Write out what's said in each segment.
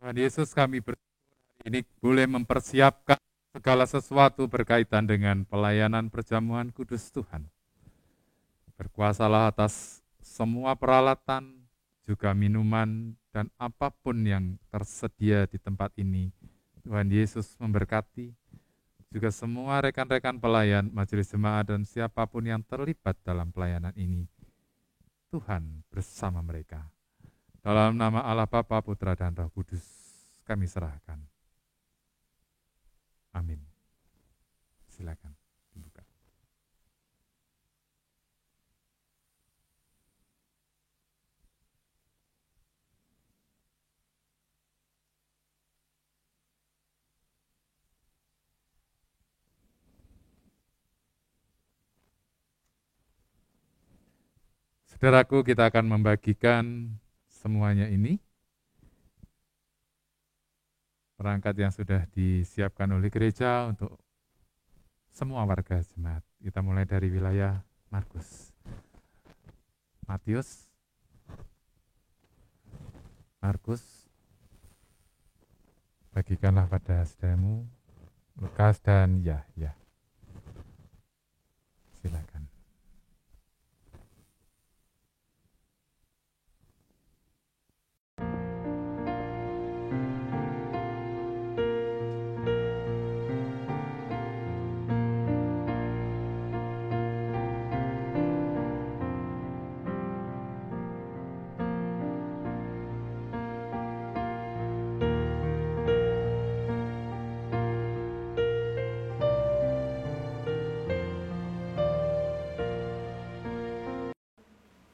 Tuhan Yesus, kami bersyukur hari ini boleh mempersiapkan segala sesuatu berkaitan dengan pelayanan perjamuan kudus Tuhan. Berkuasalah atas semua peralatan, juga minuman, dan apapun yang tersedia di tempat ini. Tuhan Yesus memberkati juga semua rekan-rekan pelayan, majelis jemaat, dan siapapun yang terlibat dalam pelayanan ini. Tuhan bersama mereka. Dalam nama Allah Bapa, Putra, dan Roh Kudus, kami serahkan. Amin. Silakan dibuka. Saudaraku, kita akan membagikan semuanya ini. Perangkat yang sudah disiapkan oleh gereja untuk semua warga jemaat. Kita mulai dari wilayah Markus. Matius, Markus, bagikanlah pada saudaramu. Lukas dan Yahya. Silakan.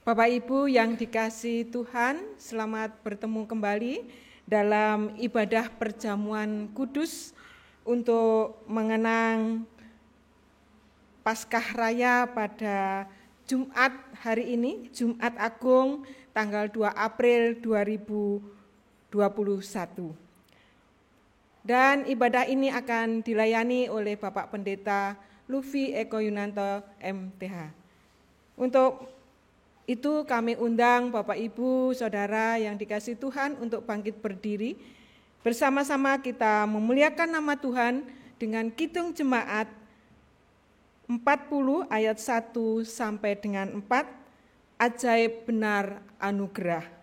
Bapak Ibu yang dikasihi Tuhan, selamat bertemu kembali dalam ibadah perjamuan kudus untuk mengenang Paskah Raya pada Jumat hari ini, Jumat Agung tanggal 2 April 2021. Dan ibadah ini akan dilayani oleh Bapak Pendeta Lufi Eko Yunanto MTH. Untuk itu kami undang Bapak Ibu, Saudara yang dikasihi Tuhan untuk bangkit berdiri. Bersama-sama kita memuliakan nama Tuhan dengan Kidung Jemaat 40 ayat 1 sampai dengan 4, Ajaib Benar Anugerah. Anugerah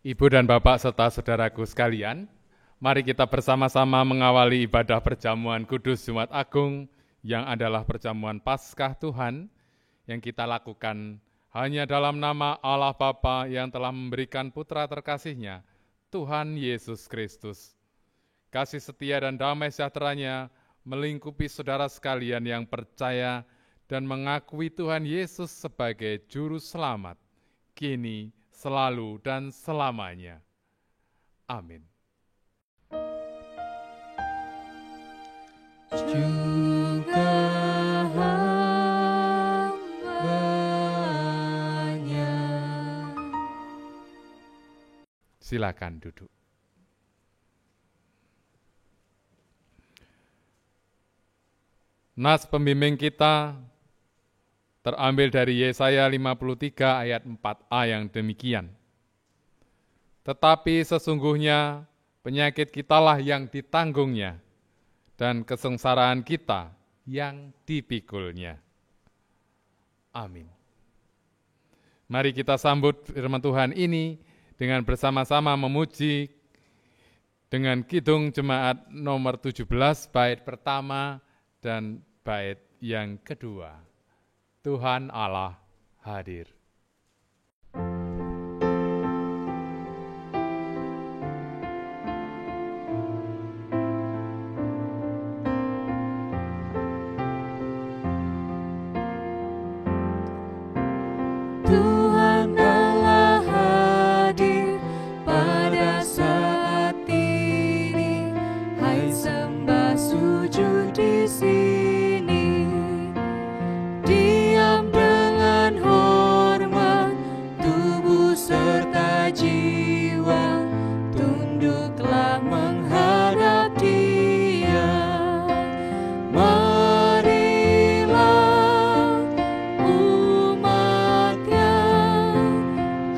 Ibu dan Bapak serta saudaraku sekalian, mari kita bersama-sama mengawali ibadah perjamuan kudus Jumat Agung yang adalah perjamuan Paskah Tuhan yang kita lakukan hanya dalam nama Allah Bapa yang telah memberikan putra terkasihnya, Tuhan Yesus Kristus. Kasih setia dan damai sejahteranya melingkupi saudara sekalian yang percaya dan mengakui Tuhan Yesus sebagai Juru Selamat, kini, selalu, dan selamanya. Amin. Juga hambanya. Silakan duduk. Nas pembimbing kita terambil dari Yesaya 53 ayat 4a yang demikian. Tetapi sesungguhnya penyakit kitalah yang ditanggungnya, dan kesengsaraan kita yang dipikulnya. Amin. Mari kita sambut firman Tuhan ini dengan bersama-sama memuji dengan kidung jemaat nomor 17 bait pertama dan bait yang kedua. Tuhan Allah hadir. Tuhan Allah hadir pada saat ini. Hai sembah sujud di sini. Diam dengan hormat, tubuh serta jiwa. Tunduklah menghadap Dia. Marilah umatnya,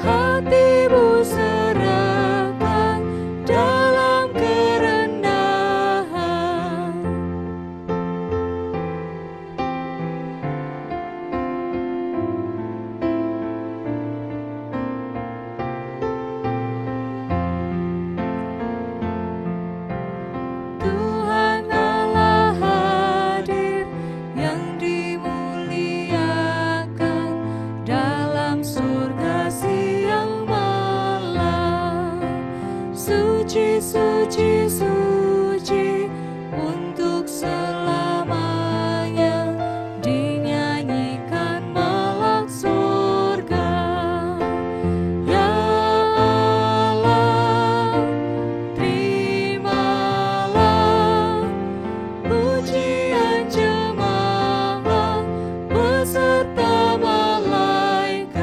hatimu serahkan dalam kerendahan. Tuhan Allah hadir yang dimuliakan dalam surga siang malam. Suci, suci, suci untuk selamanya, dinyanyikan malak surga. Ya Allah, terimalah pujian jemaat beserta malaikat.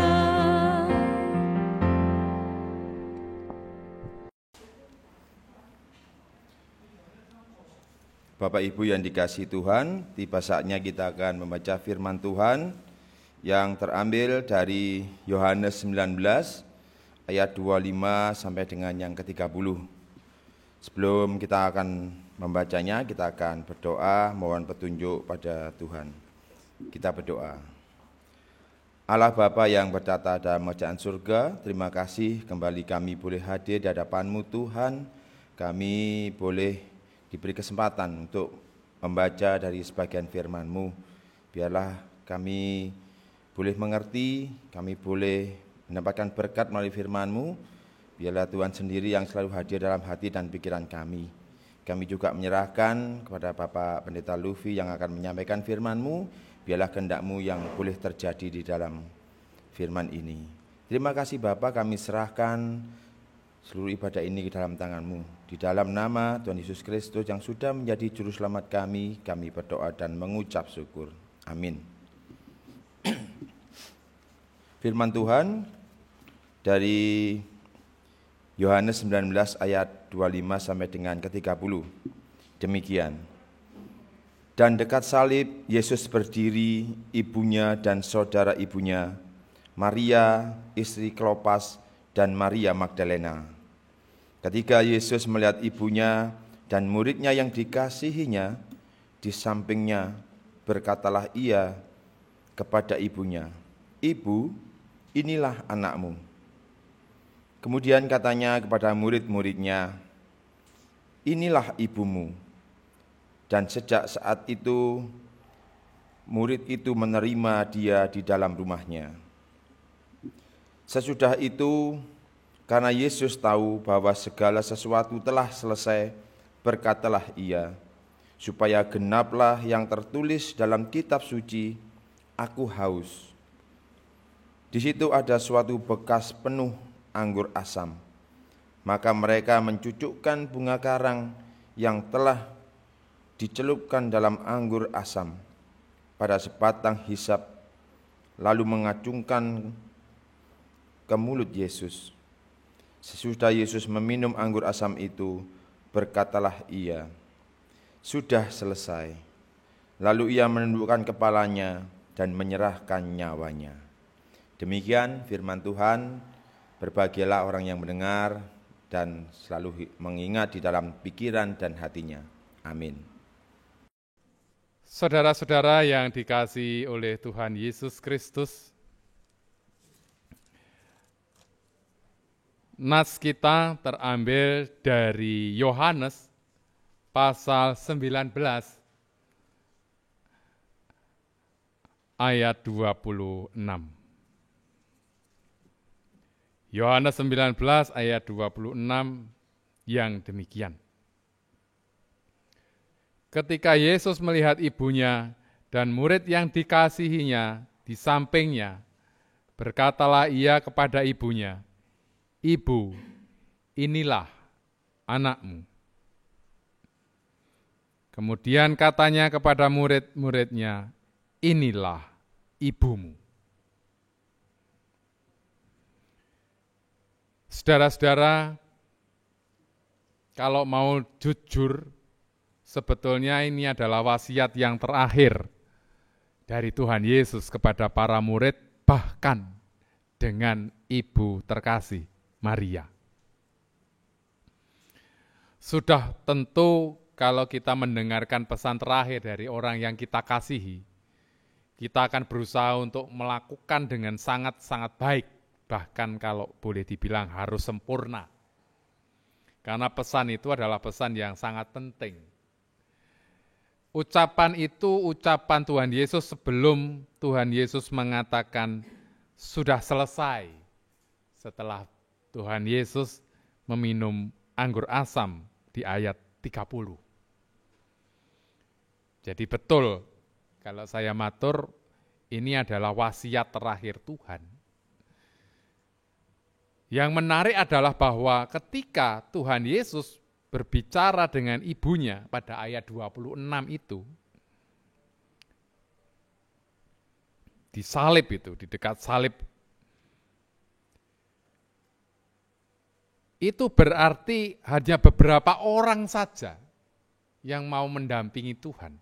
Bapak Ibu yang dikasihi Tuhan, tiba saatnya kita akan membaca firman Tuhan yang terambil dari Yohanes 19 ayat 25 sampai dengan yang ke-30. Sebelum kita akan membacanya, kita akan berdoa mohon petunjuk pada Tuhan. Kita berdoa. Allah Bapa yang bertata dalam kerajaan surga, terima kasih kembali kami boleh hadir di hadapan-Mu Tuhan. Kami boleh diberi kesempatan untuk membaca dari sebagian firman-Mu. Biarlah kami boleh mengerti, kami boleh mendapatkan berkat melalui firman-Mu. Biarlah Tuhan sendiri yang selalu hadir dalam hati dan pikiran kami. Kami juga menyerahkan kepada Bapak Pendeta Lufi yang akan menyampaikan firman-Mu. Biarlah kehendak-Mu yang boleh terjadi di dalam firman ini. Terima kasih Bapak, kami serahkan seluruh ibadah ini ke dalam tangan-Mu. Di dalam nama Tuhan Yesus Kristus yang sudah menjadi juru selamat kami berdoa dan mengucap syukur. Amin. Firman Tuhan dari Yohanes 19 ayat 25 sampai dengan ke-30. Demikian. Dan dekat salib Yesus berdiri, ibunya dan saudara ibunya, Maria, istri Klopas, dan Maria Magdalena. Ketika Yesus melihat ibunya dan muridnya yang dikasihinya di sampingnya, berkatalah ia kepada ibunya, "Ibu, inilah anakmu." Kemudian katanya kepada murid-muridnya, "Inilah ibumu." Dan sejak saat itu, murid itu menerima dia di dalam rumahnya. Sesudah itu, karena Yesus tahu bahwa segala sesuatu telah selesai, berkatalah ia, supaya genaplah yang tertulis dalam kitab suci, "Aku haus." Di situ ada suatu bekas penuh anggur asam. Maka mereka mencucukkan bunga karang yang telah dicelupkan dalam anggur asam pada sebatang hisap, lalu mengacungkan ke mulut Yesus. Sesudah Yesus meminum anggur asam itu, berkatalah ia, "Sudah selesai." Lalu ia menundukkan kepalanya dan menyerahkan nyawanya. Demikian firman Tuhan. Berbahagialah orang yang mendengar dan selalu mengingat di dalam pikiran dan hatinya. Amin. Saudara-saudara yang dikasihi oleh Tuhan Yesus Kristus, nas kita terambil dari Yohanes pasal 19 ayat 26. Yohanes 19 ayat 26 yang demikian. Ketika Yesus melihat ibunya dan murid yang dikasihinya di sampingnya, berkatalah ia kepada ibunya, "Ibu, inilah anakmu." Kemudian katanya kepada murid-muridnya, "Inilah ibumu." Saudara-saudara, kalau mau jujur, sebetulnya ini adalah wasiat yang terakhir dari Tuhan Yesus kepada para murid, bahkan dengan ibu terkasih, Maria. Sudah tentu kalau kita mendengarkan pesan terakhir dari orang yang kita kasihi, kita akan berusaha untuk melakukan dengan sangat-sangat baik. Bahkan kalau boleh dibilang harus sempurna. Karena pesan itu adalah pesan yang sangat penting. Ucapan itu ucapan Tuhan Yesus sebelum Tuhan Yesus mengatakan sudah selesai. Setelah Tuhan Yesus meminum anggur asam di ayat 30. Jadi betul kalau saya matur, ini adalah wasiat terakhir Tuhan. Yang menarik adalah bahwa ketika Tuhan Yesus berbicara dengan ibunya pada ayat 26 itu, di salib itu, di dekat salib, itu berarti hanya beberapa orang saja yang mau mendampingi Tuhan.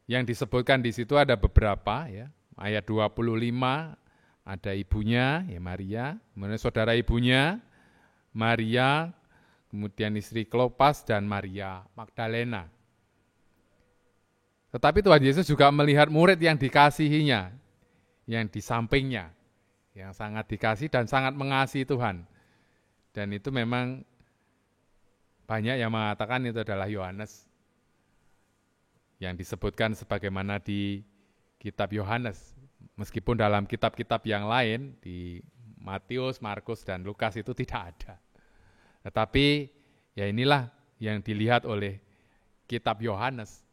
Yang disebutkan di situ ada beberapa, ya, ayat 25, ada ibunya, ya Maria, kemudian saudara ibunya, Maria, kemudian istri Klopas dan Maria Magdalena. Tetapi Tuhan Yesus juga melihat murid yang dikasihinya, yang di sampingnya, yang sangat dikasih dan sangat mengasihi Tuhan. Dan itu memang banyak yang mengatakan itu adalah Yohanes, yang disebutkan sebagaimana di kitab Yohanes. Meskipun dalam kitab-kitab yang lain, di Matius, Markus, dan Lukas itu tidak ada. Tetapi ya inilah yang dilihat oleh kitab Yohanes.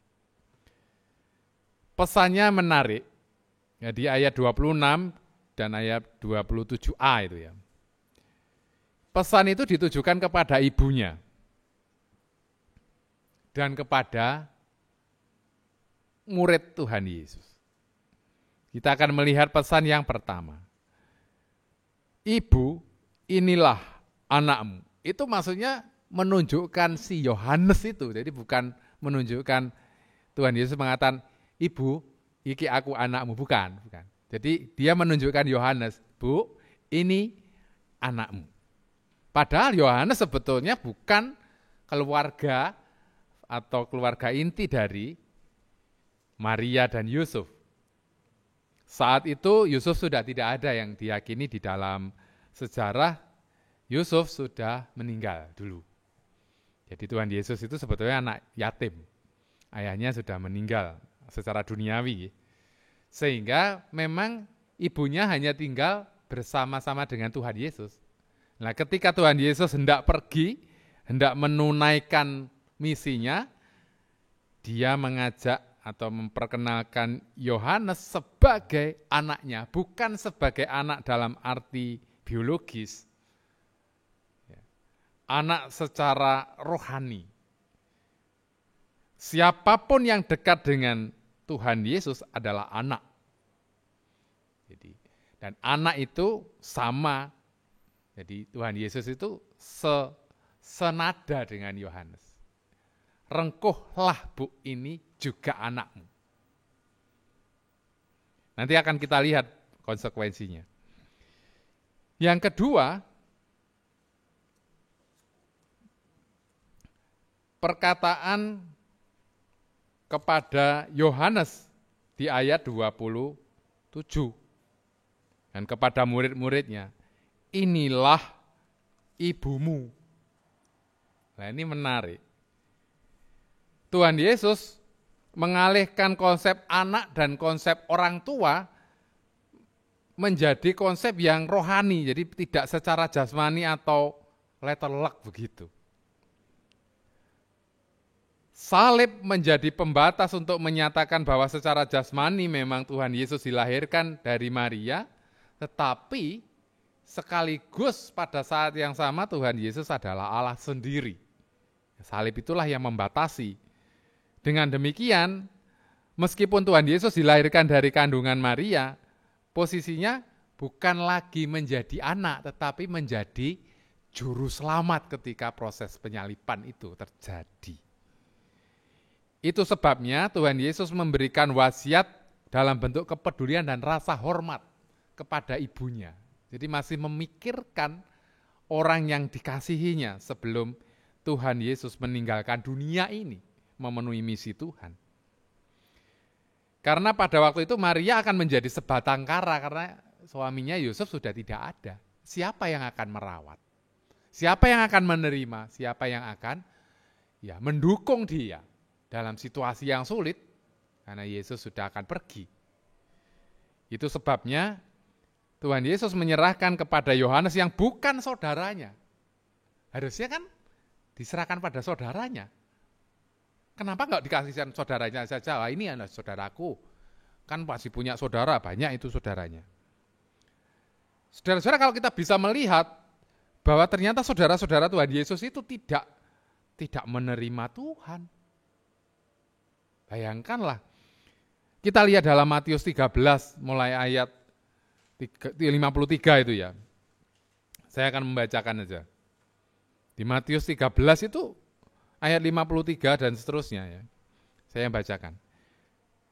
Pesannya menarik, ya, di ayat 26 dan ayat 27a itu ya. Pesan itu ditujukan kepada ibunya dan kepada murid Tuhan Yesus. Kita akan melihat pesan yang pertama. Ibu, inilah anakmu. Itu maksudnya menunjukkan si Yohanes itu. Jadi bukan menunjukkan Tuhan Yesus mengatakan, "Ibu, iki aku anakmu." Bukan. Jadi dia menunjukkan Yohanes, "Bu, ini anakmu." Padahal Yohanes sebetulnya bukan keluarga atau keluarga inti dari Maria dan Yusuf. Saat itu Yusuf sudah tidak ada yang diyakini di dalam sejarah Yusuf sudah meninggal dulu. Jadi Tuhan Yesus itu sebetulnya anak yatim. Ayahnya sudah meninggal secara duniawi. Sehingga memang ibunya hanya tinggal bersama-sama dengan Tuhan Yesus. Nah, ketika Tuhan Yesus hendak pergi, hendak menunaikan misinya, dia mengajak atau memperkenalkan Yohanes sebagai anaknya, bukan sebagai anak dalam arti biologis. Anak secara rohani. Siapapun yang dekat dengan Tuhan Yesus adalah anak. Jadi, dan anak itu sama. Jadi Tuhan Yesus itu senada dengan Yohanes. Rengkuhlah bu, ini juga anakmu. Nanti akan kita lihat konsekuensinya. Yang kedua, perkataan kepada Yohanes di ayat 27 dan kepada murid-muridnya, inilah ibumu. Nah, ini menarik. Tuhan Yesus mengalihkan konsep anak dan konsep orang tua menjadi konsep yang rohani, jadi tidak secara jasmani atau letterlock begitu. Salib menjadi pembatas untuk menyatakan bahwa secara jasmani memang Tuhan Yesus dilahirkan dari Maria, tetapi sekaligus pada saat yang sama Tuhan Yesus adalah Allah sendiri. Salib itulah yang membatasi. Dengan demikian, meskipun Tuhan Yesus dilahirkan dari kandungan Maria, posisinya bukan lagi menjadi anak, tetapi menjadi juru selamat ketika proses penyaliban itu terjadi. Itu sebabnya Tuhan Yesus memberikan wasiat dalam bentuk kepedulian dan rasa hormat kepada ibunya. Jadi masih memikirkan orang yang dikasihinya sebelum Tuhan Yesus meninggalkan dunia ini, memenuhi misi Tuhan. Karena pada waktu itu Maria akan menjadi sebatang kara karena suaminya Yusuf sudah tidak ada. Siapa yang akan merawat? Siapa yang akan menerima? Siapa yang akan mendukung dia dalam situasi yang sulit, karena Yesus sudah akan pergi. Itu sebabnya Tuhan Yesus menyerahkan kepada Yohanes yang bukan saudaranya. Harusnya kan diserahkan pada saudaranya. Kenapa enggak dikasihkan saudaranya saja? Wah, ini adalah saudaraku. Kan pasti punya saudara, banyak itu saudaranya. Saudara-saudara, kalau kita bisa melihat bahwa ternyata saudara-saudara Tuhan Yesus itu tidak menerima Tuhan. Bayangkanlah, kita lihat dalam Matius 13 mulai ayat 53 itu ya. Saya akan membacakan saja. Di Matius 13 itu ayat 53 dan seterusnya ya. Saya bacakan.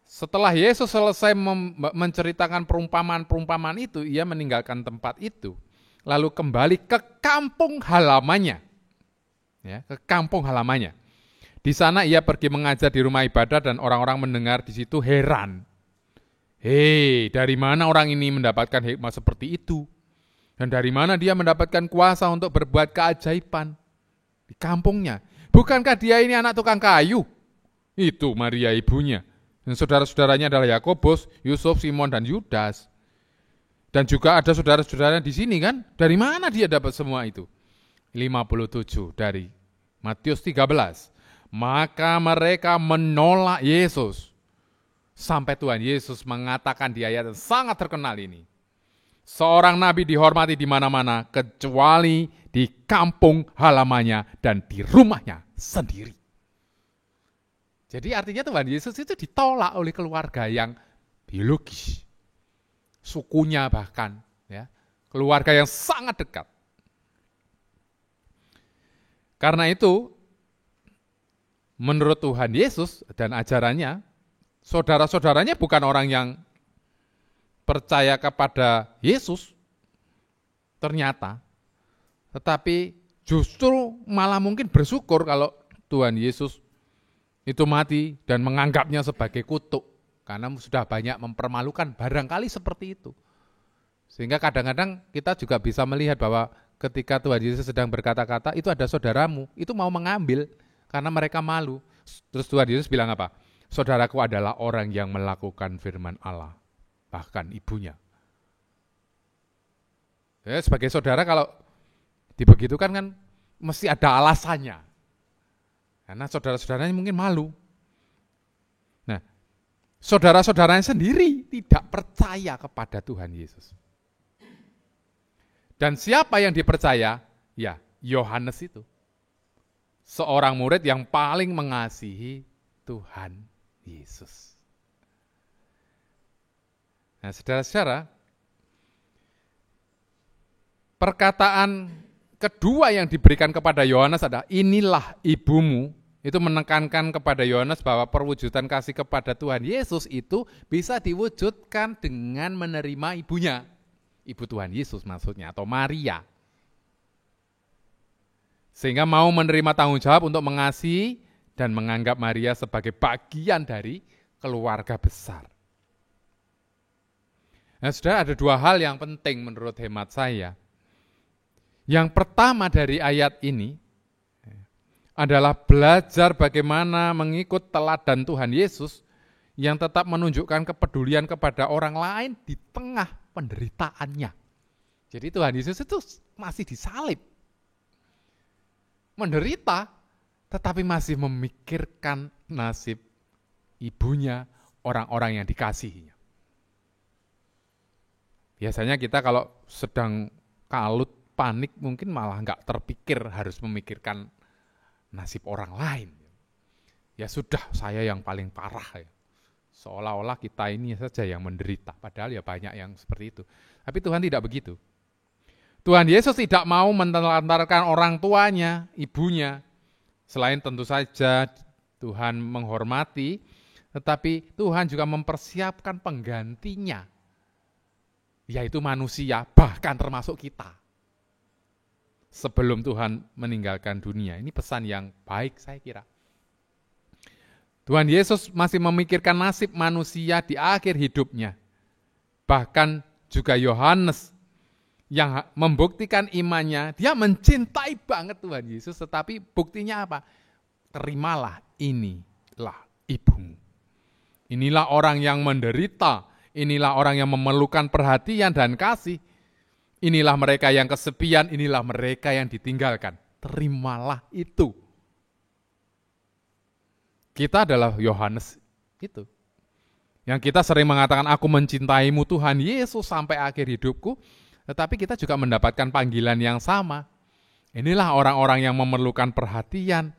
Setelah Yesus selesai menceritakan perumpamaan-perumpamaan itu, ia meninggalkan tempat itu, lalu kembali ke kampung halamannya. Ya, ke kampung halamannya. Di sana ia pergi mengajar di rumah ibadah dan orang-orang mendengar di situ heran. Hei, dari mana orang ini mendapatkan hikmah seperti itu? Dan dari mana dia mendapatkan kuasa untuk berbuat keajaiban di kampungnya? Bukankah dia ini anak tukang kayu? Itu Maria ibunya. Dan saudara-saudaranya adalah Yakobus, Yusuf, Simon, dan Yudas. Dan juga ada saudara-saudaranya di sini kan? Dari mana dia dapat semua itu? 57 dari Matius 13. Maka mereka menolak Yesus. Sampai Tuhan Yesus mengatakan di ayat yang sangat terkenal ini. Seorang nabi dihormati di mana-mana kecuali di kampung halamannya dan di rumahnya sendiri. Jadi artinya Tuhan Yesus itu ditolak oleh keluarga yang biologis. Sukunya bahkan. Ya, keluarga yang sangat dekat. Karena itu, menurut Tuhan Yesus dan ajarannya, saudara-saudaranya bukan orang yang percaya kepada Yesus, ternyata. Tetapi justru malah mungkin bersyukur kalau Tuhan Yesus itu mati dan menganggapnya sebagai kutuk. Karena sudah banyak mempermalukan, barangkali seperti itu. Sehingga kadang-kadang kita juga bisa melihat bahwa ketika Tuhan Yesus sedang berkata-kata, itu ada saudaramu, itu mau mengambil karena mereka malu. Terus Tuhan Yesus bilang apa? Saudaraku adalah orang yang melakukan firman Allah, bahkan ibunya. Ya, sebagai saudara kalau dibegitukan kan mesti ada alasannya. Karena saudara-saudaranya mungkin malu. Nah, saudara-saudaranya sendiri tidak percaya kepada Tuhan Yesus. Dan siapa yang dipercaya? Ya, Yohanes itu. Seorang murid yang paling mengasihi Tuhan Yesus. Nah, saudara-saudara, perkataan kedua yang diberikan kepada Yohanes adalah, inilah ibumu. Itu menekankan kepada Yohanes bahwa perwujudan kasih kepada Tuhan Yesus itu bisa diwujudkan dengan menerima ibunya. Ibu Tuhan Yesus maksudnya, atau Maria. Sehingga mau menerima tanggung jawab untuk mengasihi dan menganggap Maria sebagai bagian dari keluarga besar. Nah, sudah ada dua hal yang penting menurut hemat saya. Yang pertama dari ayat ini adalah belajar bagaimana mengikut teladan Tuhan Yesus yang tetap menunjukkan kepedulian kepada orang lain di tengah penderitaannya. Jadi Tuhan Yesus itu masih disalib, menderita, tetapi masih memikirkan nasib ibunya, orang-orang yang dikasihinya. Biasanya kita kalau sedang kalut, panik, mungkin malah nggak terpikir harus memikirkan nasib orang lain. Ya sudah, saya yang paling parah ya. Seolah-olah kita ini saja yang menderita, padahal ya banyak yang seperti itu. Tapi Tuhan tidak begitu. Tuhan Yesus tidak mau menelantarkan orang tuanya, ibunya. Selain tentu saja Tuhan menghormati, tetapi Tuhan juga mempersiapkan penggantinya, yaitu manusia, bahkan termasuk kita. Sebelum Tuhan meninggalkan dunia. Ini pesan yang baik saya kira. Tuhan Yesus masih memikirkan nasib manusia di akhir hidupnya. Bahkan juga Yohanes yang membuktikan imannya, dia mencintai banget Tuhan Yesus, tetapi buktinya apa? Terimalah, inilah ibumu. Inilah orang yang menderita, inilah orang yang memerlukan perhatian dan kasih. Inilah mereka yang kesepian, inilah mereka yang ditinggalkan. Terimalah itu. Kita adalah Yohanes itu. Yang kita sering mengatakan, aku mencintaimu Tuhan Yesus sampai akhir hidupku, tetapi kita juga mendapatkan panggilan yang sama. Inilah orang-orang yang memerlukan perhatian,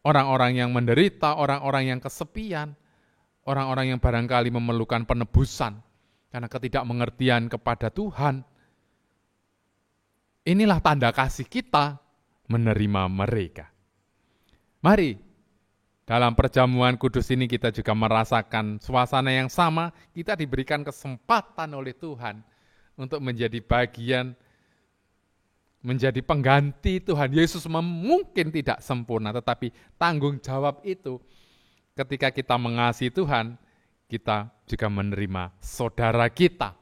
orang-orang yang menderita, orang-orang yang kesepian, orang-orang yang barangkali memerlukan penebusan karena ketidakmengertian kepada Tuhan. Inilah tanda kasih kita menerima mereka. Mari, dalam perjamuan kudus ini kita juga merasakan suasana yang sama, kita diberikan kesempatan oleh Tuhan untuk menjadi bagian, menjadi pengganti Tuhan Yesus. Mungkin tidak sempurna, tetapi tanggung jawab itu ketika kita mengasihi Tuhan, kita juga menerima saudara kita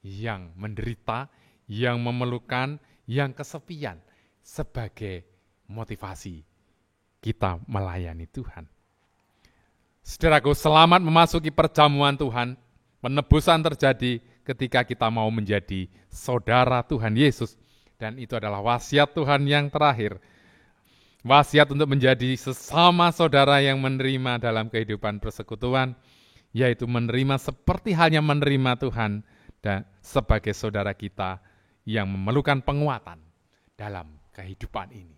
yang menderita, yang memerlukan, yang kesepian sebagai motivasi kita melayani Tuhan. Saudaraku, selamat memasuki perjamuan Tuhan. Penebusan terjadi ketika kita mau menjadi saudara Tuhan Yesus. Dan itu adalah wasiat Tuhan yang terakhir. Wasiat untuk menjadi sesama saudara yang menerima dalam kehidupan persekutuan, yaitu menerima seperti halnya menerima Tuhan dan sebagai saudara kita yang memerlukan penguatan dalam kehidupan ini.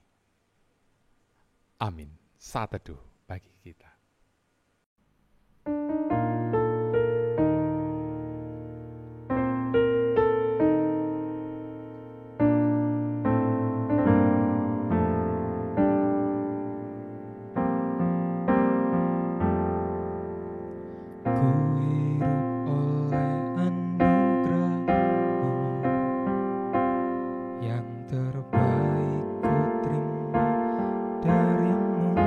Amin. Saat teduh bagi kita. Darimu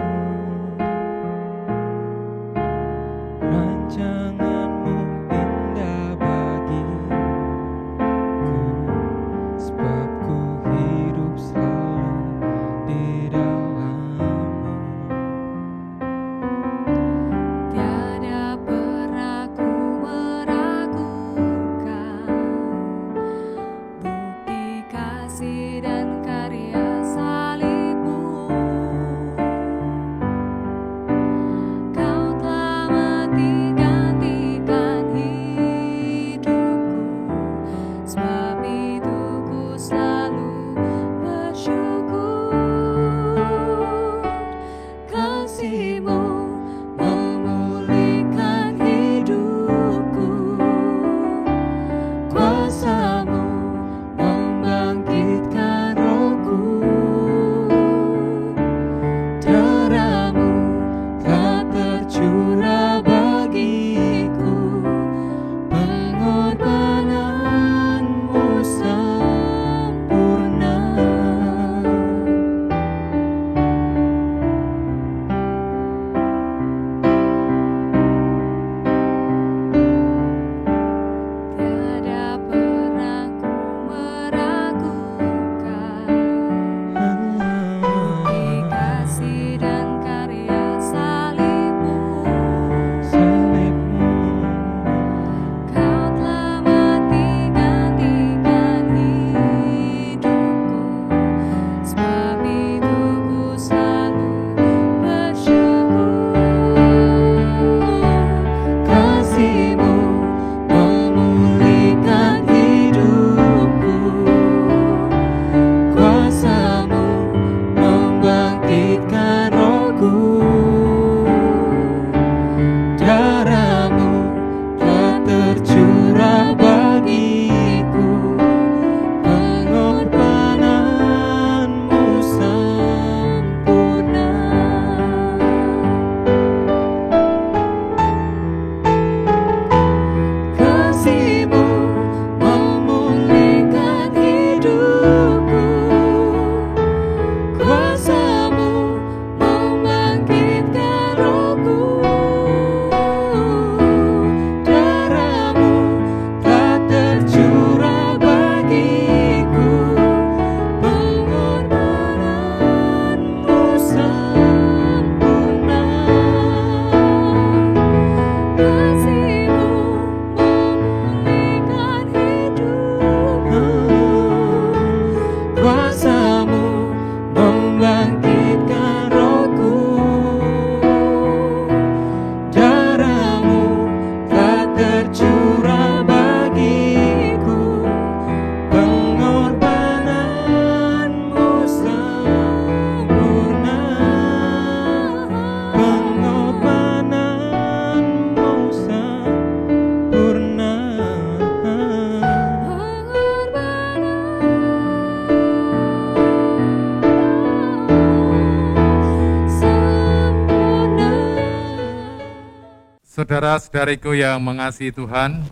Saudara-saudariku yang mengasihi Tuhan,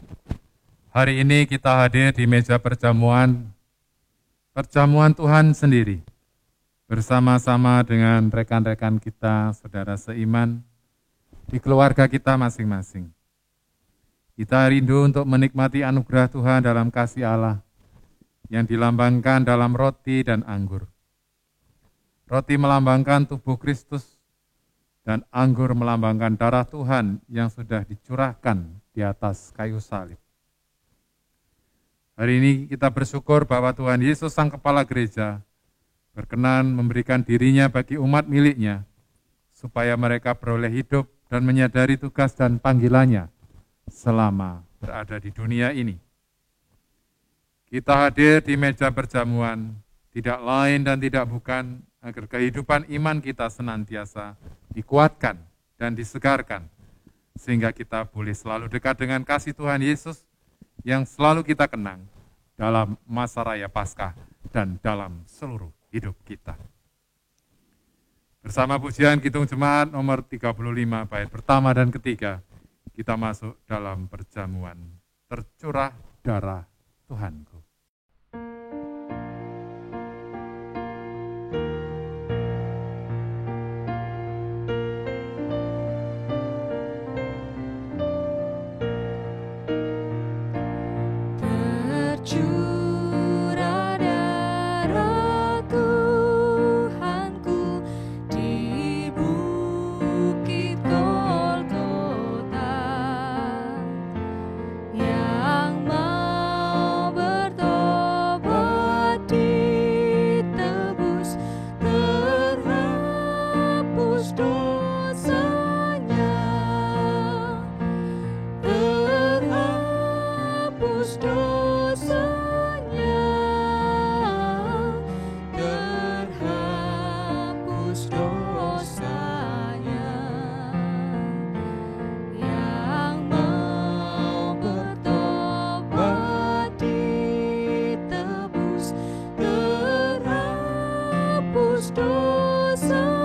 hari ini kita hadir di meja perjamuan Tuhan sendiri, bersama-sama dengan rekan-rekan kita, saudara seiman, di keluarga kita masing-masing. Kita rindu untuk menikmati anugerah Tuhan dalam kasih Allah, yang dilambangkan dalam roti dan anggur. Roti melambangkan tubuh Kristus, dan anggur melambangkan darah Tuhan yang sudah dicurahkan di atas kayu salib. Hari ini kita bersyukur bahwa Tuhan Yesus Sang Kepala Gereja berkenan memberikan dirinya bagi umat miliknya, supaya mereka beroleh hidup dan menyadari tugas dan panggilannya selama berada di dunia ini. Kita hadir di meja perjamuan, tidak lain dan tidak bukan, agar kehidupan iman kita senantiasa dikuatkan dan disegarkan, sehingga kita boleh selalu dekat dengan kasih Tuhan Yesus yang selalu kita kenang dalam masa raya Paskah dan dalam seluruh hidup kita. Bersama pujian Kidung Jemaat nomor 35 bait pertama dan ketiga, kita masuk dalam perjamuan tercurah darah Tuhanku. Tercurah darah Tuhanku di bukit Golgota, yang mau bertobat ditebus, terhapus dosanya, terhapus dosanya. Terhapus dosanya, yang mau bertobat ditebus, terhapus dosanya.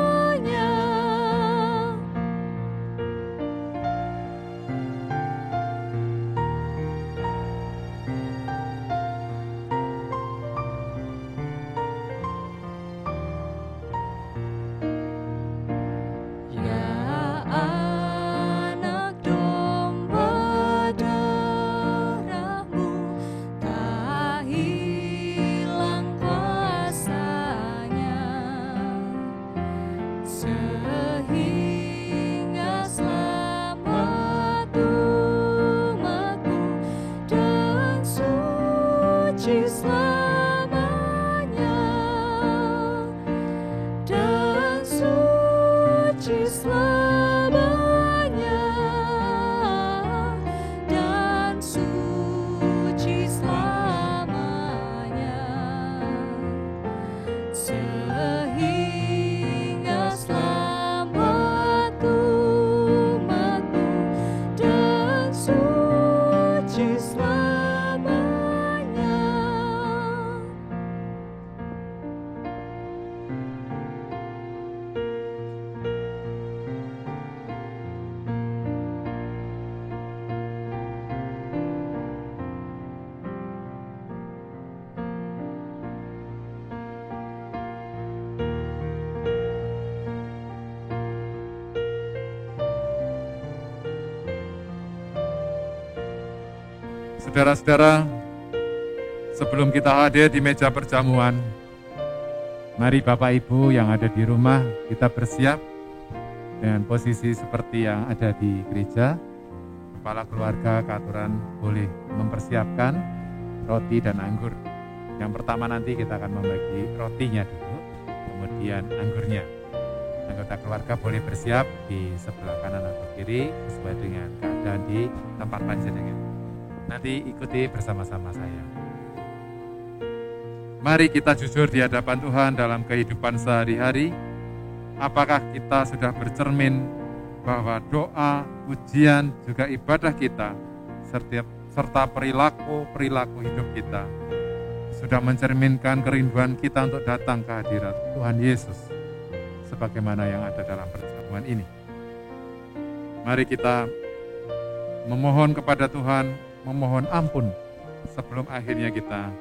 Ya anak domba, darahmu tak hilang kuasanya, sehingga selamat umatmu dan suci selamanya, dan suci selamanya, dan suci selamanya, sehingga selamat umatmu dan suci selamanya. Saudara-saudara, sebelum kita hadir di meja perjamuan, mari Bapak Ibu yang ada di rumah, kita bersiap dengan posisi seperti yang ada di gereja. Kepala keluarga keaturan boleh mempersiapkan roti dan anggur. Yang pertama nanti kita akan membagi rotinya dulu, kemudian anggurnya. Anggota keluarga boleh bersiap di sebelah kanan atau kiri sesuai dengan keadaan di tempat panjenengan. Nanti ikuti bersama-sama saya. Mari kita jujur di hadapan Tuhan dalam kehidupan sehari-hari. Apakah kita sudah bercermin bahwa doa, pujian, juga ibadah kita, serta perilaku hidup kita, sudah mencerminkan kerinduan kita untuk datang ke hadirat Tuhan Yesus, sebagaimana yang ada dalam perjamuan ini. Mari kita memohon kepada Tuhan, memohon ampun sebelum akhirnya kita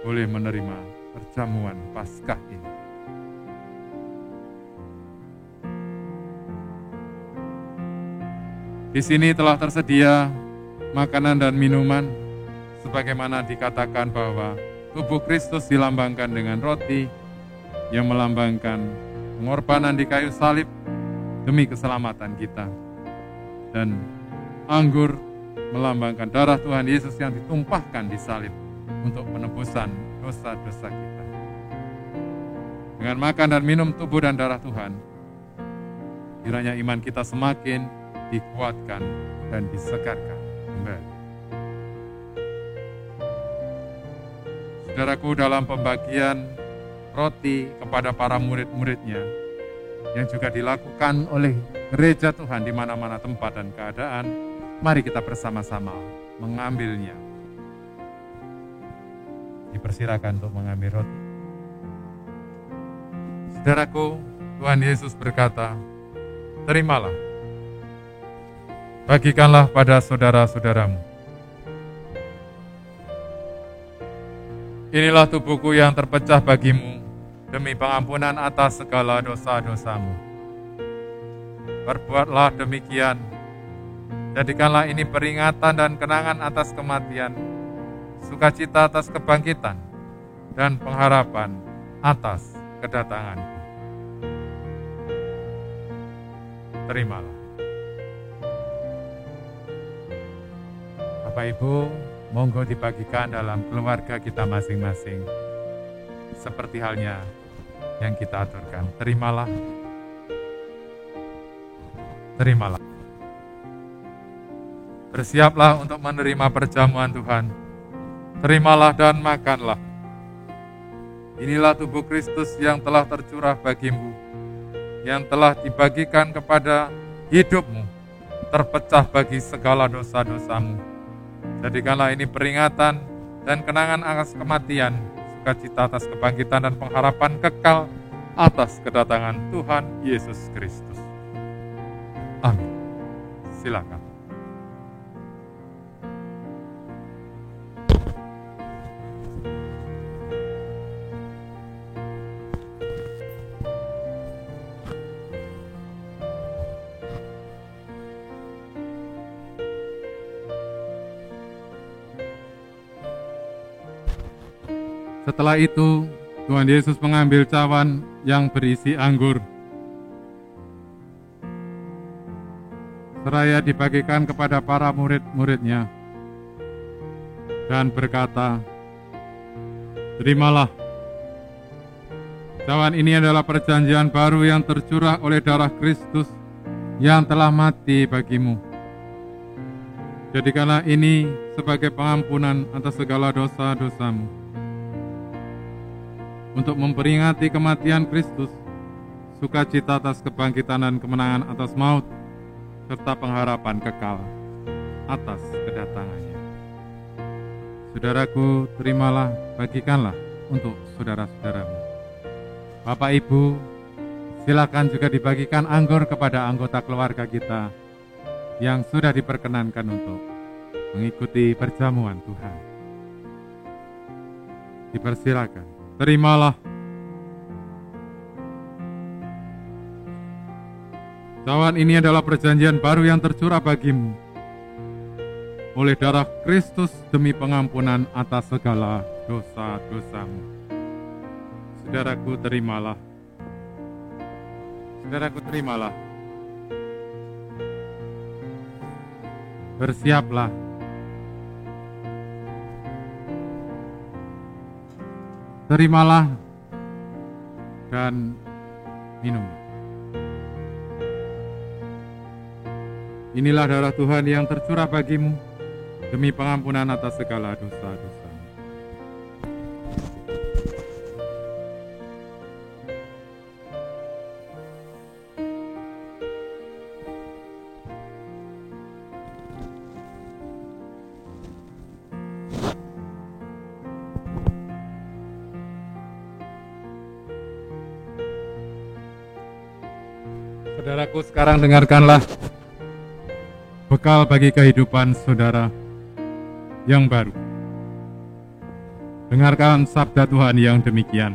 boleh menerima perjamuan Paskah ini. Di sini telah tersedia makanan dan minuman, sebagaimana dikatakan bahwa tubuh Kristus dilambangkan dengan roti yang melambangkan pengorbanan di kayu salib demi keselamatan kita, dan anggur melambangkan darah Tuhan Yesus yang ditumpahkan di salib untuk penebusan dosa-dosa kita. Dengan makan dan minum tubuh dan darah Tuhan, kiranya iman kita semakin dikuatkan dan disegarkan kembali. Saudaraku, dalam pembagian roti kepada para murid-muridnya yang juga dilakukan oleh gereja Tuhan di mana-mana tempat dan keadaan, mari kita bersama-sama mengambilnya. Dipersilakan untuk mengambil roti. Saudaraku, Tuhan Yesus berkata, terimalah, bagikanlah pada saudara-saudaramu. Inilah tubuhku yang terpecah bagimu demi pengampunan atas segala dosa-dosamu. Perbuatlah demikian, jadikanlah ini peringatan dan kenangan atas kematian, sukacita atas kebangkitan, dan pengharapan atas kedatanganku. Terimalah. Bapak Ibu, monggo dibagikan dalam keluarga kita masing-masing, seperti halnya yang kita aturkan. Terimalah. Terimalah. Bersiaplah untuk menerima perjamuan Tuhan. Terimalah dan makanlah. Inilah tubuh Kristus yang telah tercurah bagimu, yang telah dibagikan kepada hidupmu, terpecah bagi segala dosa-dosamu. Jadikanlah ini peringatan dan kenangan atas kematian, sukacita atas kebangkitan dan pengharapan kekal atas kedatangan Tuhan Yesus Kristus. Amin. Silakan. Setelah itu, Tuhan Yesus mengambil cawan yang berisi anggur, seraya dibagikan kepada para murid-muridnya, dan berkata, terimalah, cawan ini adalah perjanjian baru yang tercurah oleh darah Kristus yang telah mati bagimu. Jadikanlah ini sebagai pengampunan atas segala dosa-dosamu. Untuk memperingati kematian Kristus, sukacita atas kebangkitan dan kemenangan atas maut, serta pengharapan kekal atas kedatangannya. Saudaraku, terimalah, bagikanlah untuk saudara-saudaramu. Bapak Ibu, silakan juga dibagikan anggur kepada anggota keluarga kita yang sudah diperkenankan untuk mengikuti perjamuan Tuhan. Dipersilakan. Terimalah. Cawan ini adalah perjanjian baru yang tercurah bagimu oleh darah Kristus demi pengampunan atas segala dosa-dosamu. Saudaraku, terimalah. Saudaraku, terimalah. Bersiaplah. Terimalah dan minum. Inilah darah Tuhan yang tercurah bagimu demi pengampunan atas segala dosa-dosa. Saudaraku, sekarang dengarkanlah bekal bagi kehidupan saudara yang baru. Dengarkan sabda Tuhan yang demikian.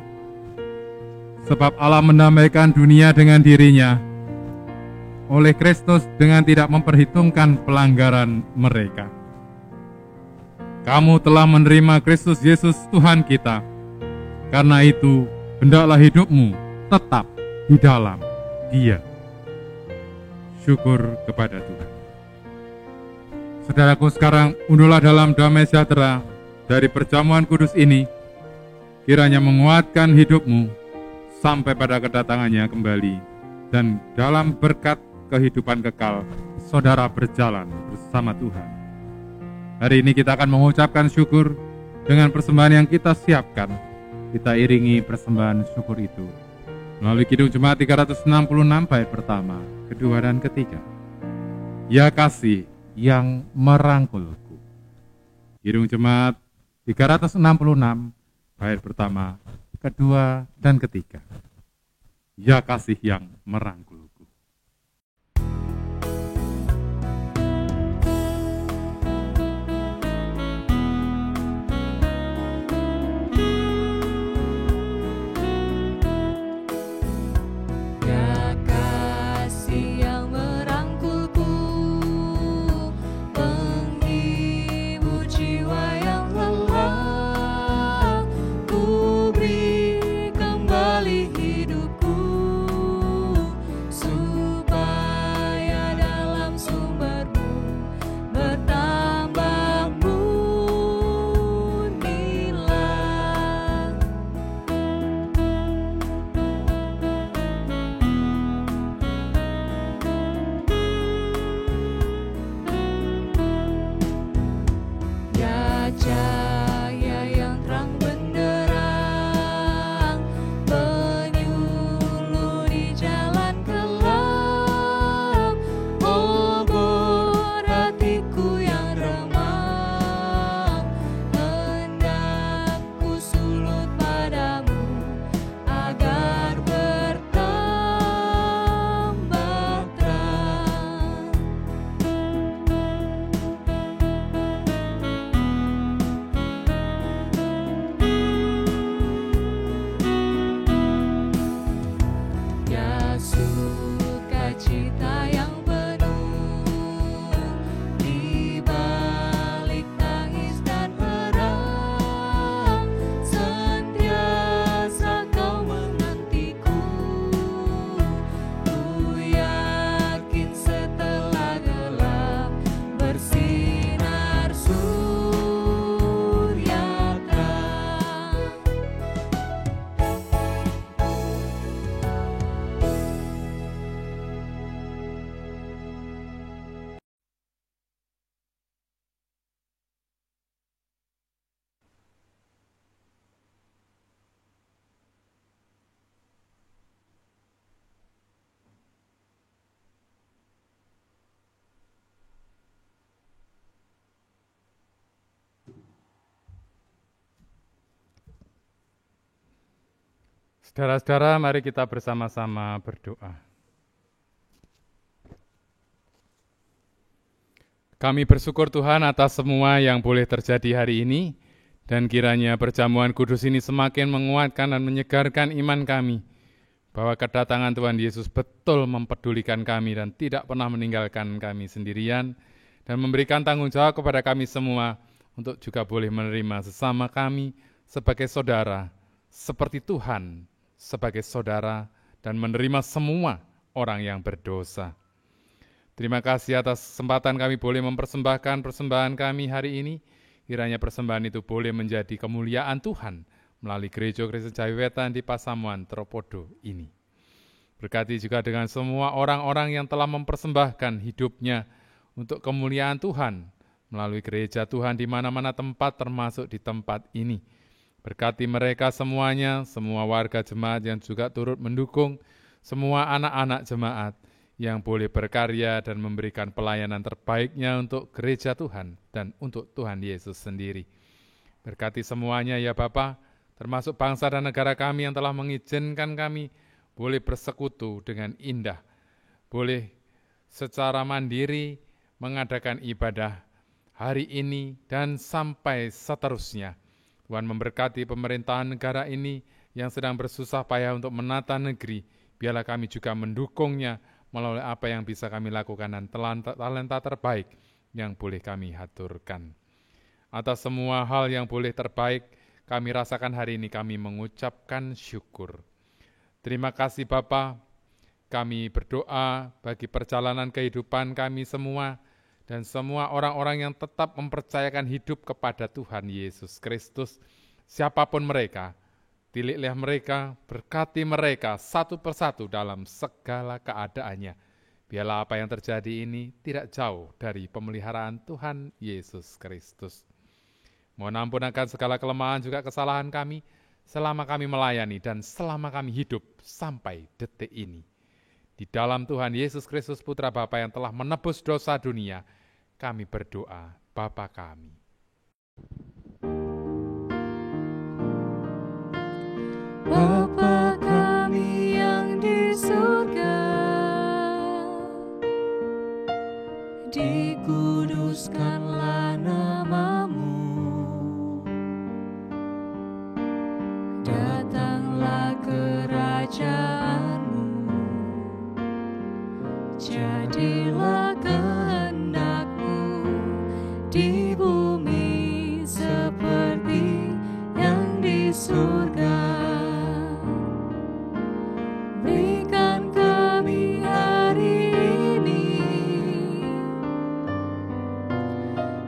Sebab Allah mendamaikan dunia dengan dirinya oleh Kristus dengan tidak memperhitungkan pelanggaran mereka. Kamu telah menerima Kristus Yesus Tuhan kita. Karena itu, hendaklah hidupmu tetap di dalam Dia. Syukur kepada Tuhan. Saudaraku, sekarang unduhlah dalam damai sejahtera dari perjamuan kudus ini, kiranya menguatkan hidupmu sampai pada kedatangannya kembali, dan dalam berkat kehidupan kekal, saudara berjalan bersama Tuhan. Hari ini kita akan mengucapkan syukur dengan persembahan yang kita siapkan. Kita iringi persembahan syukur itu melalui Kidung Jemaat 366 bait pertama, kedua, dan ketiga. Ya kasih yang merangkulku. Kidung Jemaat 366 bait pertama, kedua, dan ketiga. Ya kasih yang merangkulku. Saudara-saudara, mari kita bersama-sama berdoa. Kami bersyukur Tuhan atas semua yang boleh terjadi hari ini, dan kiranya perjamuan kudus ini semakin menguatkan dan menyegarkan iman kami, bahwa kedatangan Tuhan Yesus betul mempedulikan kami dan tidak pernah meninggalkan kami sendirian, dan memberikan tanggung jawab kepada kami semua untuk juga boleh menerima sesama kami sebagai saudara, seperti Tuhan sebagai saudara, dan menerima semua orang yang berdosa. Terima kasih atas kesempatan kami boleh mempersembahkan persembahan kami hari ini. Kiranya persembahan itu boleh menjadi kemuliaan Tuhan melalui Gereja Kristen Jawi Wetan di Pasamuan Tropodo ini. Berkati juga dengan semua orang-orang yang telah mempersembahkan hidupnya untuk kemuliaan Tuhan melalui gereja Tuhan di mana-mana tempat, termasuk di tempat ini. Berkati mereka semuanya, semua warga jemaat yang juga turut mendukung, semua anak-anak jemaat yang boleh berkarya dan memberikan pelayanan terbaiknya untuk gereja Tuhan dan untuk Tuhan Yesus sendiri. Berkati semuanya ya Bapa, termasuk bangsa dan negara kami yang telah mengizinkan kami boleh bersekutu dengan indah, boleh secara mandiri mengadakan ibadah hari ini dan sampai seterusnya. Tuhan memberkati pemerintahan negara ini yang sedang bersusah payah untuk menata negeri. Biarlah kami juga mendukungnya melalui apa yang bisa kami lakukan dan talenta terbaik yang boleh kami haturkan. Atas semua hal yang boleh terbaik kami rasakan hari ini, kami mengucapkan syukur. Terima kasih Bapa. Kami berdoa bagi perjalanan kehidupan kami semua dan semua orang-orang yang tetap mempercayakan hidup kepada Tuhan Yesus Kristus. Siapapun mereka, pilihlah mereka, berkati mereka satu persatu dalam segala keadaannya. Biarlah apa yang terjadi ini tidak jauh dari pemeliharaan Tuhan Yesus Kristus. Mohon ampun akan segala kelemahan juga kesalahan kami selama kami melayani dan selama kami hidup sampai detik ini. Di dalam Tuhan Yesus Kristus Putra Bapa yang telah menebus dosa dunia, kami berdoa, Bapa kami. Bapa kami yang di surga, dikuduskanlah nama-Mu. Datanglah kerajaan-Mu, jadilah kehendak-Mu di bumi seperti yang di surga. Berikan kami hari ini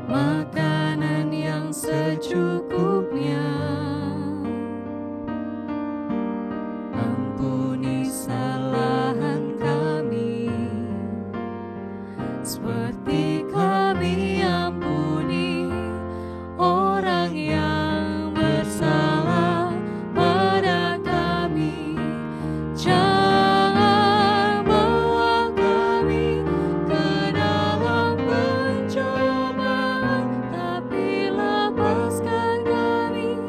makanan yang secukupnya. Ampuni kesalahan kami, seperti kami ampuni orang yang bersalah pada kami. Jangan bawa kami ke dalam pencobaan, tapi lepaskan kami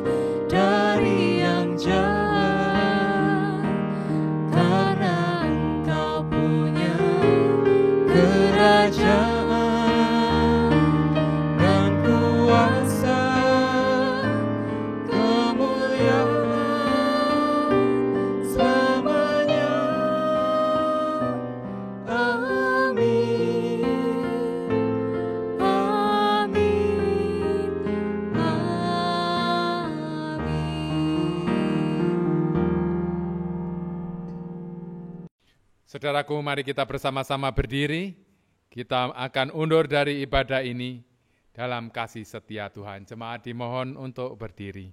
dari yang jahat. Karena Engkau punya kerajaan dan kuasa, kemuliaan selamanya. Amin. Amin. Saudaraku, mari kita bersama-sama berdiri. Kita akan undur dari ibadah ini dalam kasih setia Tuhan. Jemaat dimohon untuk berdiri.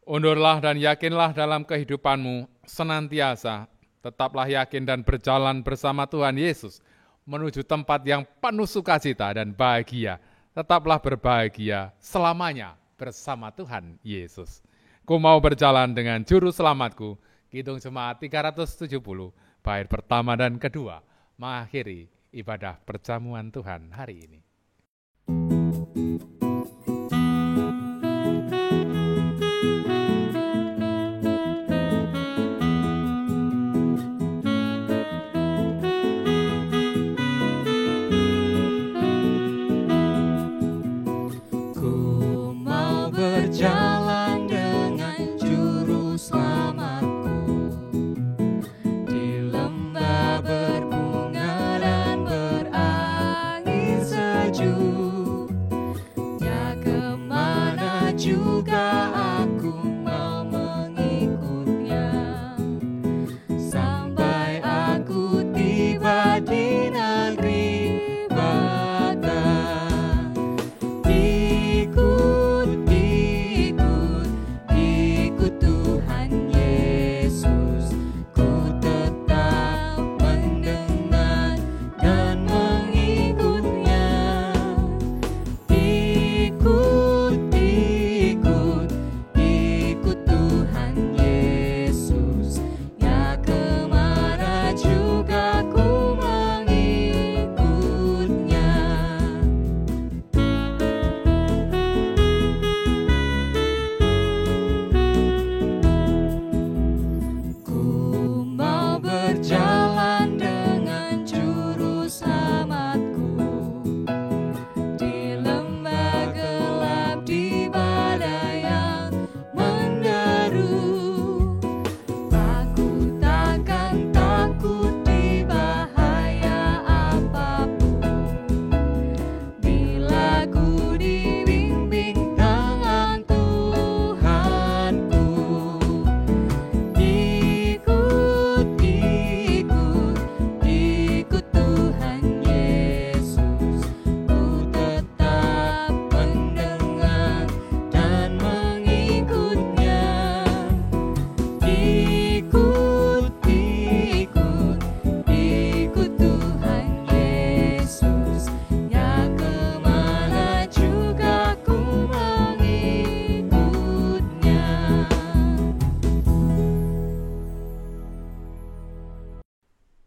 Undurlah dan yakinlah dalam kehidupanmu senantiasa. Tetaplah yakin dan berjalan bersama Tuhan Yesus menuju tempat yang penuh sukacita dan bahagia. Tetaplah berbahagia selamanya bersama Tuhan Yesus. Ku mau berjalan dengan juru selamatku. Kidung Jemaat 370, bait pertama dan kedua, mengakhiri ibadah perjamuan Tuhan hari ini. Ku mau berjalan dengan juru selamatku di lembah berbunga dan berangin sejuk.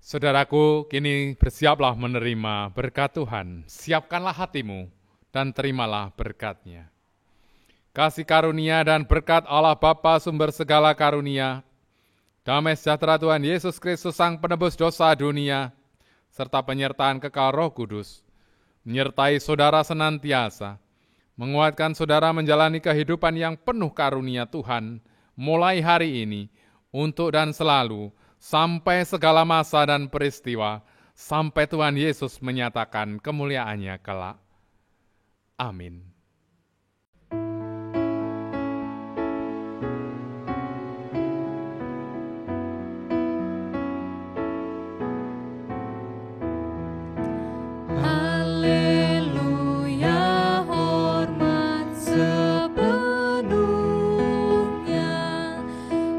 Saudaraku, kini bersiaplah menerima berkat Tuhan. Siapkanlah hatimu dan terimalah berkat-Nya. Kasih karunia dan berkat Allah Bapa sumber segala karunia, damai sejahtera Tuhan Yesus Kristus Sang Penebus dosa dunia, serta penyertaan kekal Roh Kudus, menyertai saudara senantiasa, menguatkan saudara menjalani kehidupan yang penuh karunia Tuhan, mulai hari ini, untuk dan selalu, sampai segala masa dan peristiwa, sampai Tuhan Yesus menyatakan kemuliaan-Nya kelak. Amin. Haleluya, hormat sepenuhnya,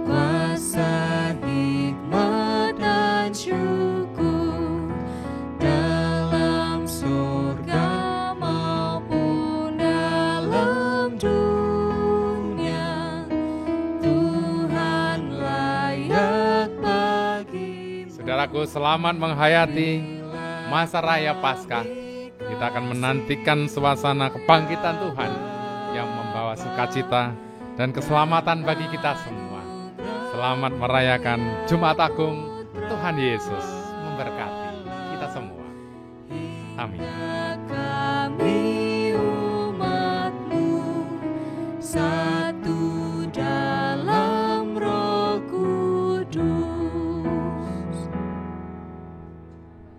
kuasa hikmat dan syukur dalam surga maupun dalam dunia, Tuhan layak bagi. Saudaraku, selamat menghayati masa raya Paskah. Kita akan menantikan suasana kebangkitan Tuhan yang membawa sukacita dan keselamatan bagi kita semua. Selamat merayakan Jumat Agung. Tuhan Yesus memberkati kita semua. Amin.